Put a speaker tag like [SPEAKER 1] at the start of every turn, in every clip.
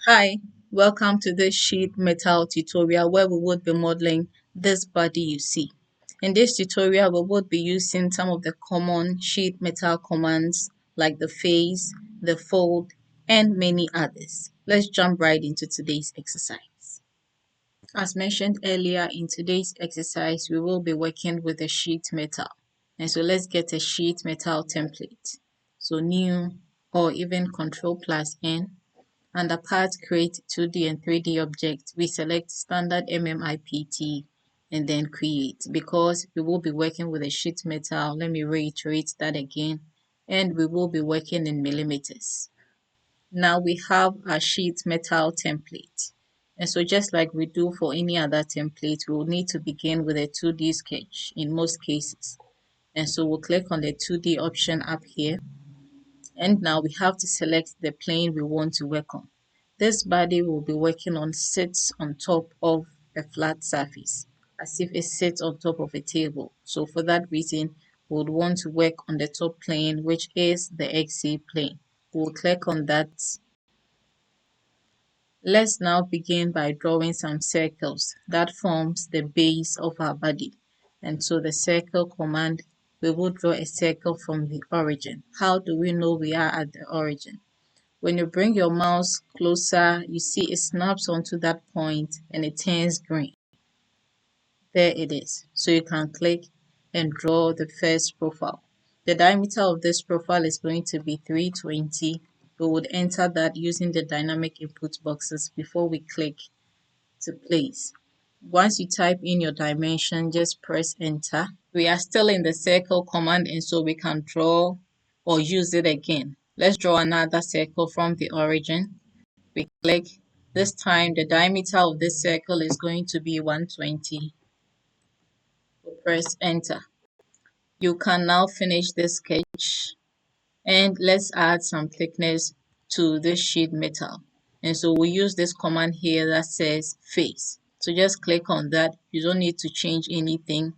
[SPEAKER 1] Hi, welcome to this sheet metal tutorial where we would be modeling this body you see. In this tutorial, we would be using some of the common sheet metal commands like the face, the fold, and many others. Let's jump right into today's exercise. As mentioned earlier, in today's exercise, we will be working with a sheet metal. And so let's get a sheet metal template. So new or even Control plus N. Under Part Create 2D and 3D Object, we select Standard MMIPT and then Create. Because we will be working with a sheet metal, let me reiterate that again, and we will be working in millimeters. Now we have our sheet metal template. And so just like we do for any other template, we will need to begin with a 2D sketch in most cases. And so we'll click on the 2D option up here. And now we have to select the plane we want to work on. This body we'll be working on sits on top of a flat surface, as if it sits on top of a table. So for that reason, we would want to work on the top plane, which is the XY plane. We'll click on that. Let's now begin by drawing some circles that forms the base of our body. And so the circle command, we will draw a circle from the origin. How do we know we are at the origin? When you bring your mouse closer, you see it snaps onto that point and it turns green. There it is. So you can click and draw the first profile. The diameter of this profile is going to be 320. We would enter that using the dynamic input boxes before we click to place. Once you type in your dimension, just press enter. We are still in the circle command, and so we can draw or use it again. Let's draw another circle from the origin. We click. This time the diameter of this circle is going to be 120. We press enter. You can now finish this sketch, and let's add some thickness to this sheet metal. And so we use this command here that says face. So just click on that. You don't need to change anything.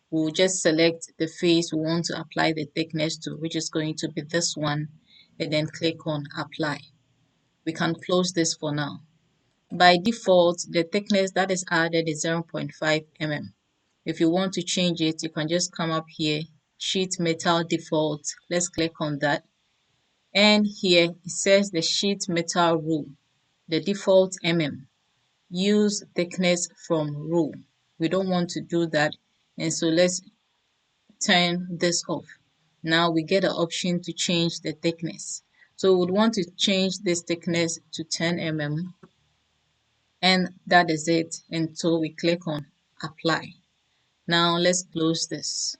[SPEAKER 1] We'll just select the face we want to apply the thickness to, which is going to be this one, and then click on apply. We can close this for now. By default, the thickness that is added is 0.5 mm. If you want to change it, you can just come up here, sheet metal default. Let's click on that. And here it says the sheet metal rule, the default mm. Use thickness from rule. We don't want to do that. And so let's turn this off. Now we get an option to change the thickness. So we would want to change this thickness to 10 mm. And that is it until we click on apply. Now let's close this.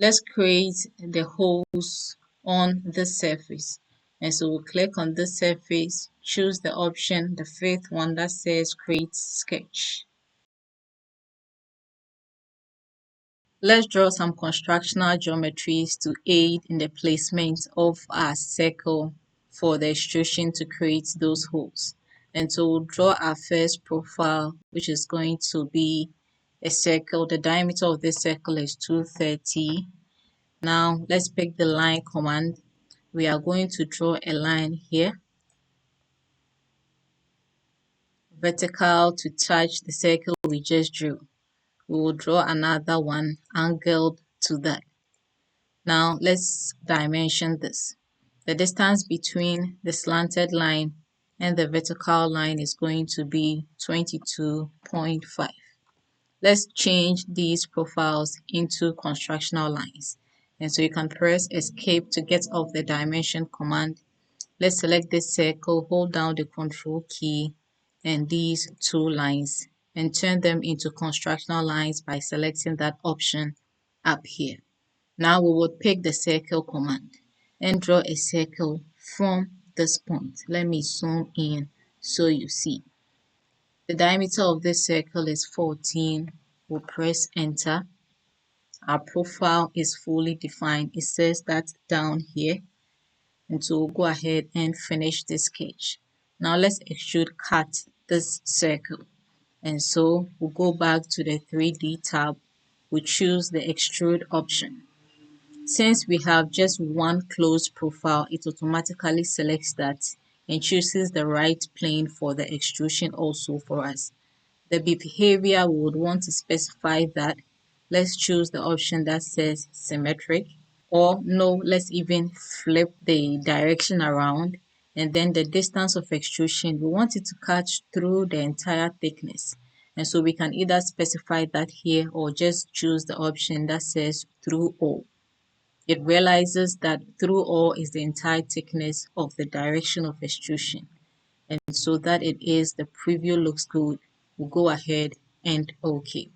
[SPEAKER 1] Let's create the holes on the surface. And so we'll click on this surface, choose the option, the fifth one that says create sketch. Let's draw some constructional geometries to aid in the placement of our circle for the extrusion to create those holes. And so we'll draw our first profile, which is going to be a circle. The diameter of this circle is 230. Now let's pick the line command. We are going to draw a line here, vertical to touch the circle we just drew. We will draw another one angled to that. Now let's dimension this. The distance between the slanted line and the vertical line is going to be 22.5. Let's change these profiles into constructional lines. And so you can press escape to get off the dimension command. Let's select this circle, hold down the control key and these two lines and turn them into constructional lines by selecting that option up here. Now we would pick the circle command and draw a circle from this point. Let me zoom in so you see. The diameter of this circle is 14. We'll press enter. Our profile is fully defined. It says that down here. And so we'll go ahead and finish this sketch. Now let's extrude cut this circle. And so we'll go back to the 3D tab. We choose the extrude option. Since we have just one closed profile, it automatically selects that and chooses the right plane for the extrusion also for us. The behavior we would want to specify that. Let's choose the option that says symmetric, or no, let's even flip the direction around, and then the distance of extrusion, we want it to cut through the entire thickness. And so we can either specify that here or just choose the option that says through all. It realizes that through all is the entire thickness of the direction of extrusion. And so that it is, the preview looks good, we'll go ahead and OK.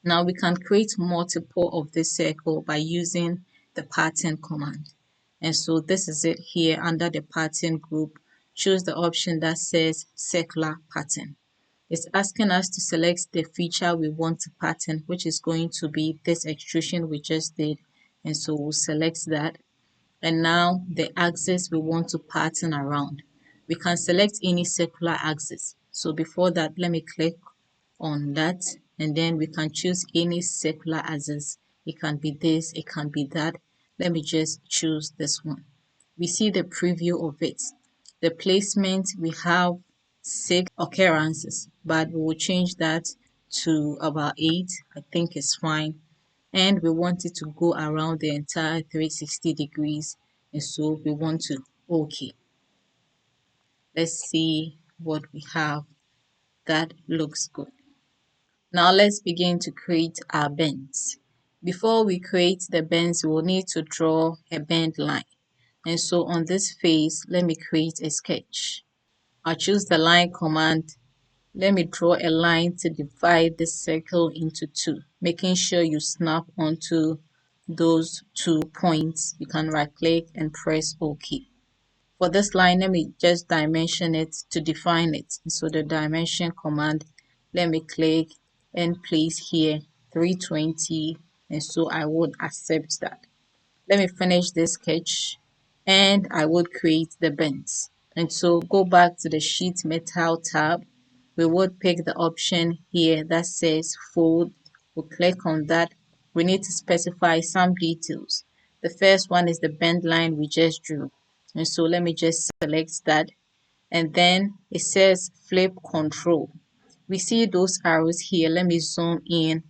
[SPEAKER 1] Now we can create multiple of this circle by using the pattern command. And so this is it here under the pattern group. Choose the option that says circular pattern. It's asking us to select the feature we want to pattern, which is going to be this extrusion we just did. And so we'll select that. And now the axis we want to pattern around. We can select any circular axis. So before that, let me click on that, and then we can choose any circular axis. It can be this, it can be that. Let me just choose this one. We see the preview of it. The placement, we have 6 occurrences, but we will change that to about 8. I think it's fine. And we want it to go around the entire 360 degrees, and so we want to OK. Let's see what we have that looks good. Now let's begin to create our bends. Before we create the bends, we'll need to draw a bend line. And so on this face, let me create a sketch. I'll choose the line command. Let me draw a line to divide this circle into 2, making sure you snap onto those 2 points. You can right click and press OK. For this line, let me just dimension it to define it. So the dimension command, let me click and place here 320, and so I would accept that. Let me finish this sketch and I would create the bends. And so go back to the sheet metal tab. We would pick the option here that says fold. We'll click on that. We need to specify some details. The first one is the bend line we just drew. And so let me just select that. And then it says flip control. We see those arrows here. Let me zoom in.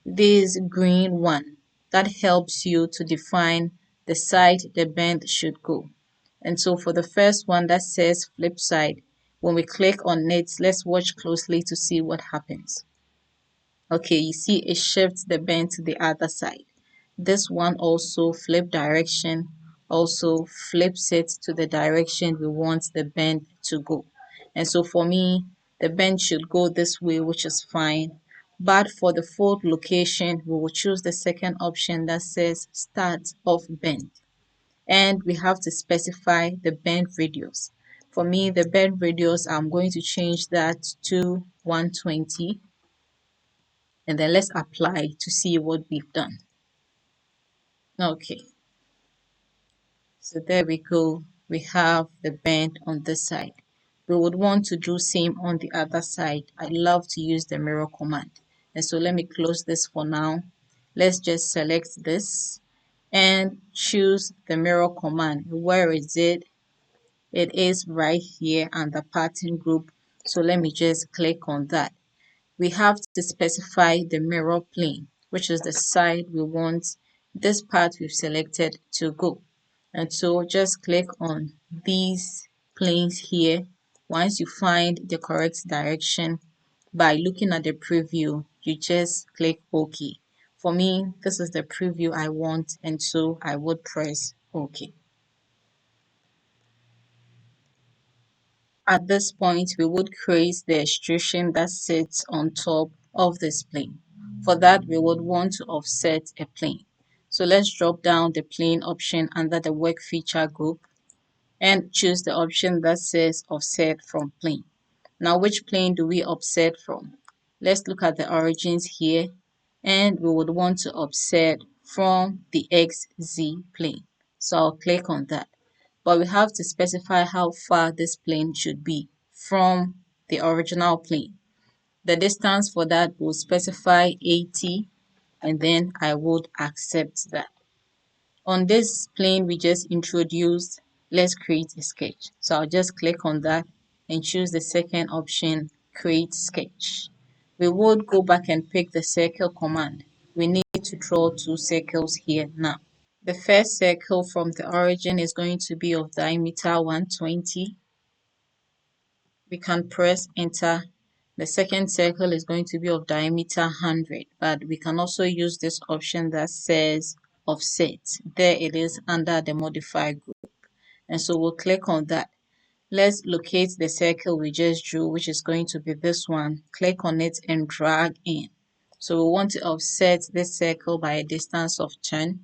[SPEAKER 1] This green one that helps you to define the side the bend should go. And so for the first one that says flip side, when we click on it, let's watch closely to see what happens. Okay, you see it shifts the bend to the other side. This one also flip direction, also flips it to the direction we want the bend to go. And so for me, the bend should go this way, which is fine. But for the fold location, we will choose the second option that says start of bend. And we have to specify the bend radius. For me, the bend radius, I'm going to change that to 120. And then let's apply to see what we've done. Okay, so there we go. We have the bend on this side. We would want to do same on the other side. I love to use the mirror command. And so let me close this for now. Let's just select this and choose the mirror command. Where is it? It is right here under pattern group. So let me just click on that. We have to specify the mirror plane, which is the side we want this part we've selected to go. And so just click on these planes here. Once you find the correct direction by looking at the preview, you just click OK. For me, this is the preview I want, and so I would press OK. At this point, we would create the extrusion that sits on top of this plane. For that, we would want to offset a plane. So let's drop down the plane option under the work feature group and choose the option that says offset from plane. Now, which plane do we offset from? Let's look at the origins here, and we would want to offset from the XZ plane. So I'll click on that. But we have to specify how far this plane should be from the original plane. The distance for that will specify 80, and then I would accept that. On this plane we just introduced, let's create a sketch. So I'll just click on that and choose the second option, create sketch. We would go back and pick the circle command. We need to draw two circles here now. The first circle from the origin is going to be of diameter 120. We can press enter. The second circle is going to be of diameter 100, but we can also use this option that says offset. There it is under the modify group. And so we'll click on that. Let's locate the circle we just drew, which is going to be this one. Click on it and drag in. So we want to offset this circle by a distance of 10.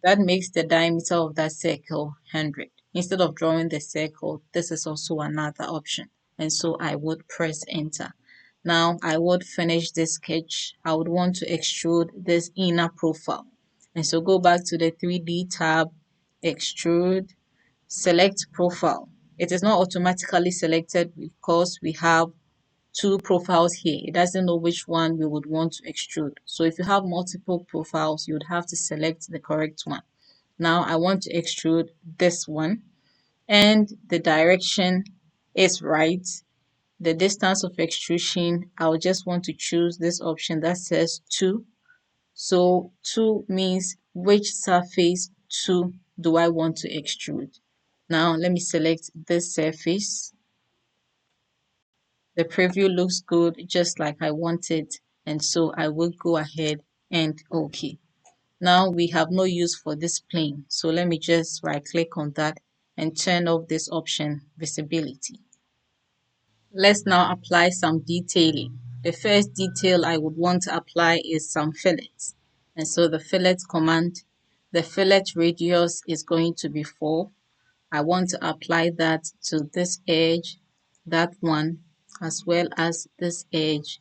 [SPEAKER 1] That makes the diameter of that circle 100. Instead of drawing the circle, this is also another option. And so I would press enter. Now I would finish this sketch. I would want to extrude this inner profile. And so go back to the 3D tab, extrude, select profile. It is not automatically selected because we have two profiles here. It doesn't know which one we would want to extrude. So if you have multiple profiles, you would have to select the correct one. Now I want to extrude this one and the direction is right. The distance of extrusion, I'll just want to choose this option that says 2. So 2 means which surface 2 do I want to extrude. Now let me select this surface. The preview looks good just like I wanted, and so I will go ahead and OK. Now we have no use for this plane, so let me just right click on that and turn off this option, visibility. Let's now apply some detailing. The first detail I would want to apply is some fillets. And so the fillet command, the fillet radius is going to be 4. I want to apply that to this edge, that one, as well as this edge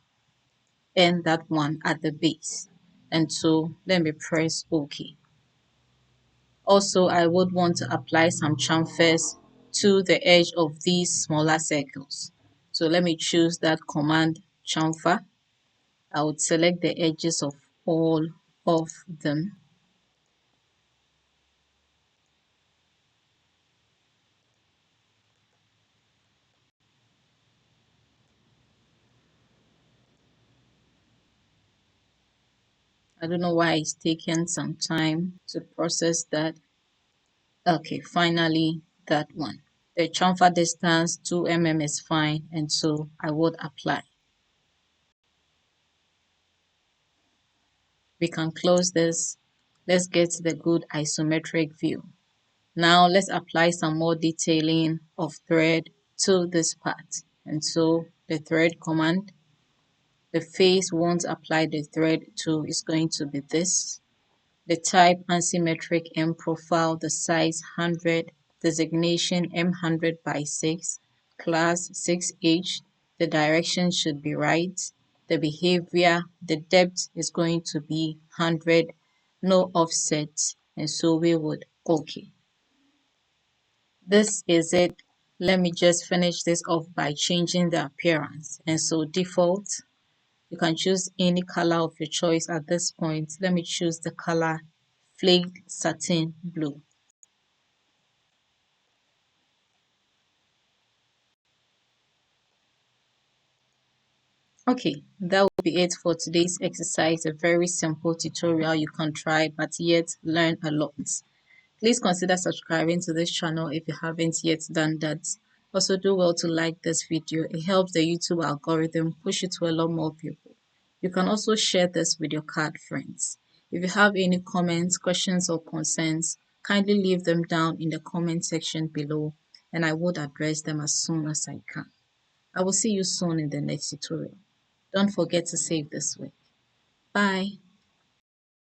[SPEAKER 1] and that one at the base. And so let me press OK. Also, I would want to apply some chamfers to the edge of these smaller circles. So let me choose that command chamfer. I would select the edges of all of them. I don't know why it's taken some time to process that. Okay, finally that one. The chamfer distance 2 mm is fine, and so I would apply. We can close this. Let's get the good isometric view. Now let's apply some more detailing of thread to this part. And so the thread command, the face we want to apply the thread to is going to be this. The type asymmetric M profile, the size 100, designation M100 by 6, class 6H, the direction should be right, the behavior, the depth is going to be 100, no offset, and so we would OK. This is it. Let me just finish this off by changing the appearance. And so default, you can choose any color of your choice at this point. Let me choose the color flaked satin blue. Okay, that will be it for today's exercise. A very simple tutorial you can try but yet learn a lot. Please consider subscribing to this channel if you haven't yet done that. Also do well to like this video. It helps the YouTube algorithm push it to a lot more people. You can also share this with your card friends. If you have any comments, questions or concerns, kindly leave them down in the comment section below and I would address them as soon as I can. I will see you soon in the next tutorial. Don't forget to save this week. Bye.